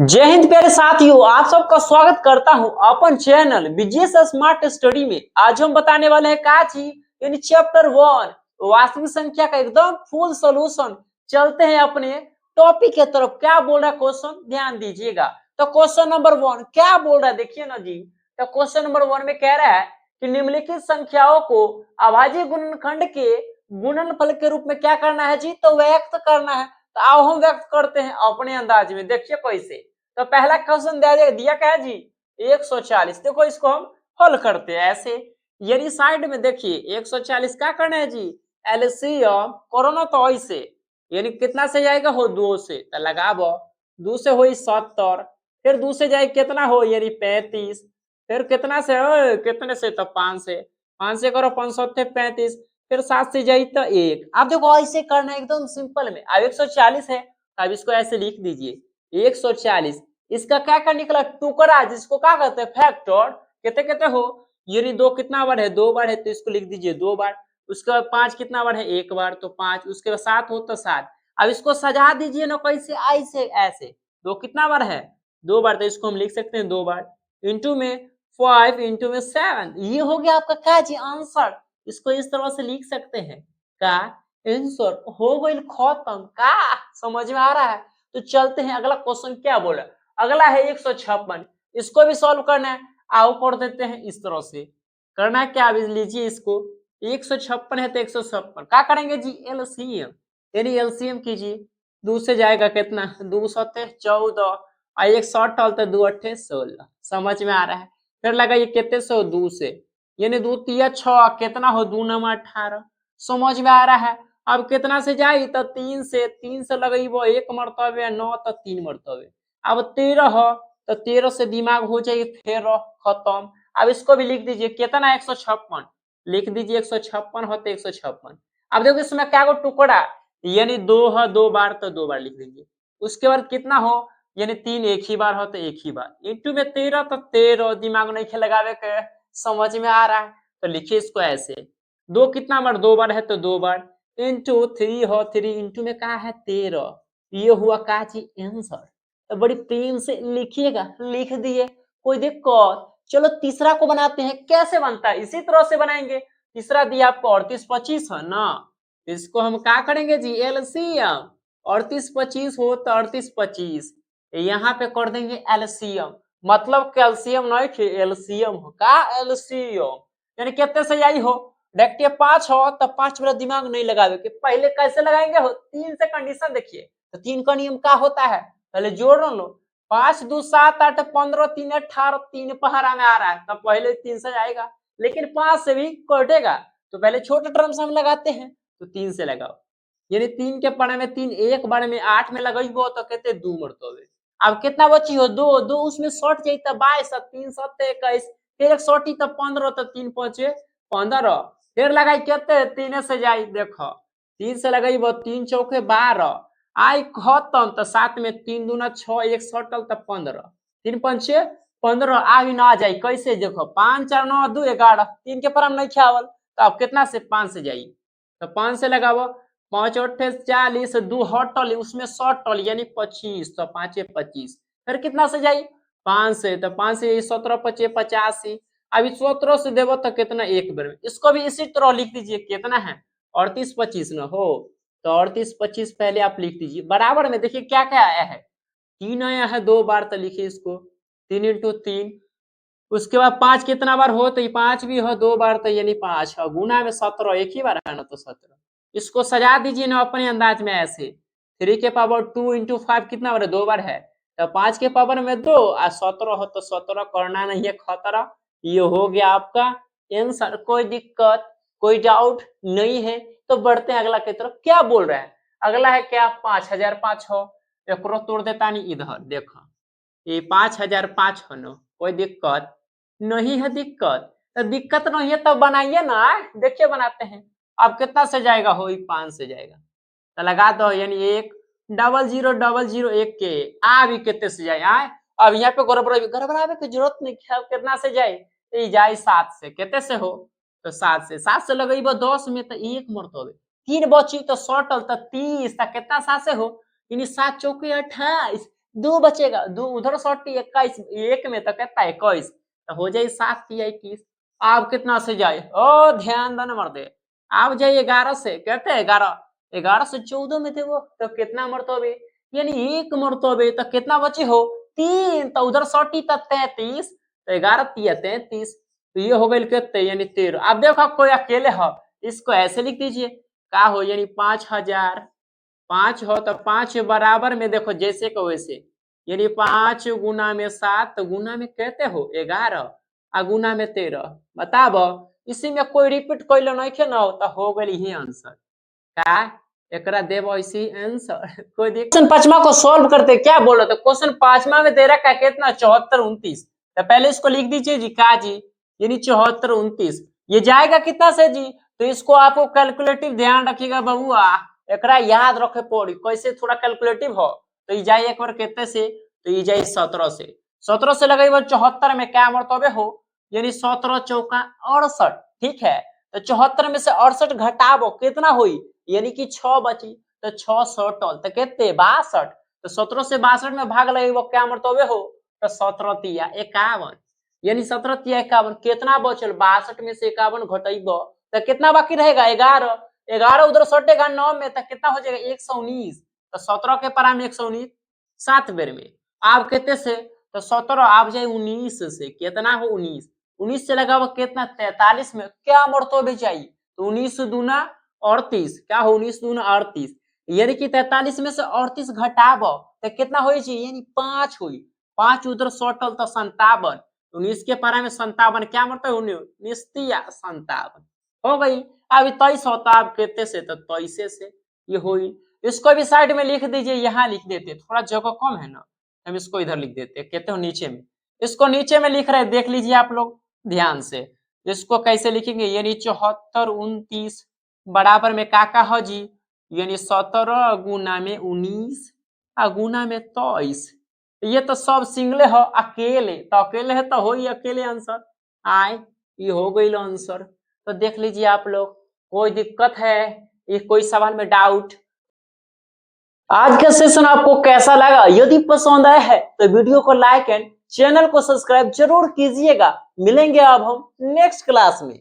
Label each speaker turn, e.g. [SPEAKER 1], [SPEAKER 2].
[SPEAKER 1] जय हिंद प्यारे साथियों, आप सबका स्वागत करता हूं अपन चैनल बीजीएस स्मार्ट स्टडी में। आज हम बताने वाले हैं का चीज यानी चैप्टर 1 वास्तविक संख्या का एकदम फुल सॉल्यूशन। चलते हैं अपने टॉपिक के तरफ। क्या बोल रहा है क्वेश्चन, ध्यान दीजिएगा। तो क्वेश्चन नंबर 1 क्या बोल रहा है, देखिए ना जी। तो क्वेश्चन नंबर 1 में कह रहा है कि निम्नलिखित संख्याओं को अभाज्य गुणनखंड के गुणनफल के रूप में क्या करना है जी, तो व्यक्त करना है। तो आओ हम व्यक्त करते हैं अपने अंदाज में। देखिए कैसे। तो पहला क्वेश्चन दिया क्या है जी, 140। देखो इसको हम हल करते हैं ऐसे। यानी साइड में देखिए 140 क्या करना है जी, एलसीएम करो ना। तो ऐसे यानी कितना से जाएगा हो, 2 से। तो लगाबो 2 से हो 70, फिर 2 से जाए कितना हो यानी 35, फिर कितना से हो कितने से, तो 5 से। 5 से करो 5 7 35, फिर 7 से जाए तो 1। अब देखो ऐसे करना है एकदम सिंपल में। अब 140 है, अब इसको ऐसे लिख दीजिए 140। इसका क्या क्या निकला, टुकड़ा, जिसको क्या कहते हैं फैक्टर। कहते कहते हो यानी 2 कितना बार है, 2 बार है, तो इसको लिख दीजिए 2 बार। उसके बाद 5 कितना बार है, 1 बार, तो 5। उसके बाद 7 हो तो 7। अब इसको सजा दीजिए ना कैसे, ऐसे ऐसे। 2 कितना बार है, 2 बार, तो इसको हम लिख सकते हैं 2 बार। इंटू में 5 इंटू में 7, ये हो गया आपका क्या जी, आंसर। इसको इस तरह से लिख सकते हैं का आंसर हो गई खत्म। का समझ में आ रहा है। तो चलते हैं अगला क्वेश्चन क्या बोला। अगला है 156। इसको भी सॉल्व करना है। आओ कर देते हैं इस तरह से। करना है क्या, अभी लीजिए इसको। 156 है तो 156 क्या करेंगे जी, एलसीएम। यानी एलसीएम कीजिए। 2 से जाएगा कितना, 2 सत्ते 14 और 1 शॉर्ट तो 2 अट्ठे 16। समझ में आ रहा है। फिर लगाइए कितने से हो, 2 से। यानी 2 तिया 6 कितना हो, 2 9 18। समझ में आ रहा है। अब कितना से जाई, तो 3 से। 3 से लगेबो 1 मरतबे, 9 तो 3 मरतबे। अब 13 हो तो 13 से दिमाग हो जाएगी फिर खत्म। अब इसको भी लिख दीजिए कितना, 156 लिख दीजिए। 156 हो तो 156। अब देखो इसमें क्या को टुकड़ा, यानी 2 है 2 बार, तो 2 बार लिख दीजिए। उसके बाद कितना हो, यानी 3 एक ही बार हो तो एक ही बार। इंटू में 13 तो 13, दिमाग नहीं लगावे के। समझ में आ रहा है। तो लिखिए इसको ऐसे। 2 कितना बार, 2 बार है तो 2 बार। इंटू 3 हो 3 इंटू में क्या है 13। ये हुआ का चीज आंसर। तो बड़ी प्रेम से लिखिएगा, लिख दिए, कोई दिक्कत। चलो तीसरा को बनाते हैं। कैसे बनता है, इसी तरह से बनाएंगे। तीसरा दिया आपको 38 25 है ना। इसको हम क्या करेंगे जी, एलसीएम। 38 25 हो तो 38 25, यहाँ पे कर देंगे एलसीएम। मतलब कैल्शियम नहीं थे, एलसीएम हो का, एलसीएम। यानी कितने से आई हो, देखिए 5 हो तो 5 वाला दिमाग नहीं लगावे के। पहले कैसे लगाएंगे हो, 3 से कंडीशन देखिए। तो 3 का नियम क्या होता है, पहले जोड़ लो। 5 2 7 8 15 3 18, 3 पहाड़ा में आ रहा है, तब पहले 3 से आएगा। लेकिन 5 से भी कटेगा, तो पहले छोटे टर्म्स हम लगाते हैं। तो 3 से लगाओ। यानी 3 के पढ़े में 3 एक बार में 8 में लगेबो तो कहते 2 मरतबे। अब कितना बची हो, 2 2 उसमें शॉर्ट जाई तो 22, 3 7 21, फिर एक शॉर्टी तो 15, तो 3 5 15। फिर लगाई कहते 3 से जाई, देखो 3 से लगाइबो 3 चौके 12, आई खत्म। तो 7 में 3 दूना 6, 1 सटल तो 15, 3 पंचे 15। आगे ना जाई कैसे, देखो 5 4 9 2 11, 3 के पर हम नहीं खावल। तो अब कितना से 5 से जाई, तो 5 से लगाबो। 5 अट्ठे 40, 2 हटल उसमें सटल यानी 25, तो 5 25। फिर कितना से जाई, 5 से। तो 5 से 17 25 85। अभी 17 से देवो तो कितना, एक बार में। इसको भी इसी तरह लिख दीजिए कितना है, 38 25 न हो। तो 38 25 पहले आप लिख दीजिए बराबर में। देखिए क्या क्या आया है, 3 आया है 2 बार, तो लिखिए इसको 3 इंटू 3। उसके बाद 5 कितना बार हो, तो 5 भी हो 2 बार, तो यानी 5 है। गुना में 17 एक ही बार है ना, तो 17। इसको सजा दीजिए ना अपने अंदाज में ऐसे। 3 के पावर 2 इंटू 5 कितना बार है, 2 बार है। तो 5 के पावर में 2 और 17 हो तो 17, करना नहीं है खतरा। ये हो गया आपका आंसर। कोई दिक्कत, कोई डाउट नहीं है। तो बढ़ते हैं अगला की तरफ। क्या बोल रहे हैं, अगला है क्या, 5005 हो। एक तोड़ देता नहीं, इधर देखो ये 5005 हो न, कोई दिक्कत नहीं है। दिक्कत तो दिक्कत नहीं है तब बनाइए ना। देखिए बनाते हैं। अब कितना से जाएगा हो, 5 से जाएगा। तो लगा दो, यानी 1 डबल 0 डबल 0 1 के। आ भी कितने से जाए आए। अब यहाँ पे गड़बड़ावे की जरूरत नहीं है। कितना से जाए, तो जाए 7 से। कितने से हो, तो 7 से। 7 से लगेबो 10 में तो 1 मरतबे। 3 बची तो सटल तो 30, तो कितना 7 से हो, यानी 7 चौके 28। 2 बचेगा, 2 उधर 60 21 एक में तो कितना 21 तो हो जाए 7 तिया 21। आप कितना से जाए ओ ध्यान देना मर्दे, आप जाइए 11 से कहते हैं 11 11 से 14 में थे वो तो कितना मरतबे यानी एक मरतबे तो कितना बचे हो 3 तो उधर 60 तो 33 तो 11 तिया 33 तो ये हो गई कितने यानी 13। अब देखो कोई अकेले हो इसको ऐसे लिख दीजिए का हो यानी 5000 5 हो तो 5 बराबर में देखो जैसे को वैसे यानी 5 गुना में 7 गुना में कहते हो 11 आ गुना में 13 बताब इसी में कोई रिपीट कोई नहीं खे ना तो हो गई ही आंसर का एकरा देव इसी आंसर कोई देख क्वेश्चन पांचवा को सॉल्व करते क्या बोल रहे थे क्वेश्चन पांचवा में दे रखा है कितना 74 29 तो पहले इसको लिख दीजिए जी का जी यानी 74 29 ये जाएगा कितना से जी तो इसको आपको कैलकुलेटिव ध्यान रखिएगा बबुआ एकरा याद रखे पड़ी कैसे थोड़ा कैलकुलेटिव हो तो ये जाए एक बार कितने से तो ये जाए 17 से 17 से लगाई 74 में क्या मरतबे हो यानी 17 चौका 68 ठीक है तो 74 में से 68 घटाबो कितना हुई यानी कि 6 बची तो 6 सटल तो कितने 62 तो 17 से 62 में भाग लगे वो क्या मरतबे हो तो 17 तिया 51 यानी 17 तिया 51 कितना बचल 62 में से 51 घटेबो तो कितना बाकी रहेगा 11 11 उधर सटेगा 9 में तो कितना हो जाएगा 119 तो 17 के पारा में 119 7 बेर में आप कितने से तो 17 आप जाए 19 से कितना हो 19 19 से लगाओ कितना 43 में क्या मरतबे चाहिए तो 19 दूना 38 क्या हो 19 दूना 38 यानी कि 43 में से 38 घटाब तो कितना हो यानी 5 हुई 5 उधर सटल तो 57 19 के पारा में 57 क्या मतलब 57 हो गई अब 23 होता अब कितने से तो 23 से ये हुई इसको भी साइड में लिख दीजिए यहाँ लिख देते थोड़ा जगह कम है ना हम इसको इधर लिख देते कहते हो नीचे में इसको नीचे में लिख रहे देख लीजिए आप लोग ध्यान से इसको कैसे लिखेंगे यानी 74 29 बराबर में का हो जी यानी 17 गुना में 19 गुना में 23 ये तो सब सिंगले हो अकेले तो अकेले है तो हो ही अकेले आंसर आए ये हो गई आंसर तो देख लीजिए आप लोग कोई दिक्कत है ये कोई सवाल में डाउट आज का सेशन आपको कैसा लगा यदि पसंद आया है तो वीडियो को लाइक एंड चैनल को सब्सक्राइब जरूर कीजिएगा मिलेंगे अब हम नेक्स्ट क्लास में।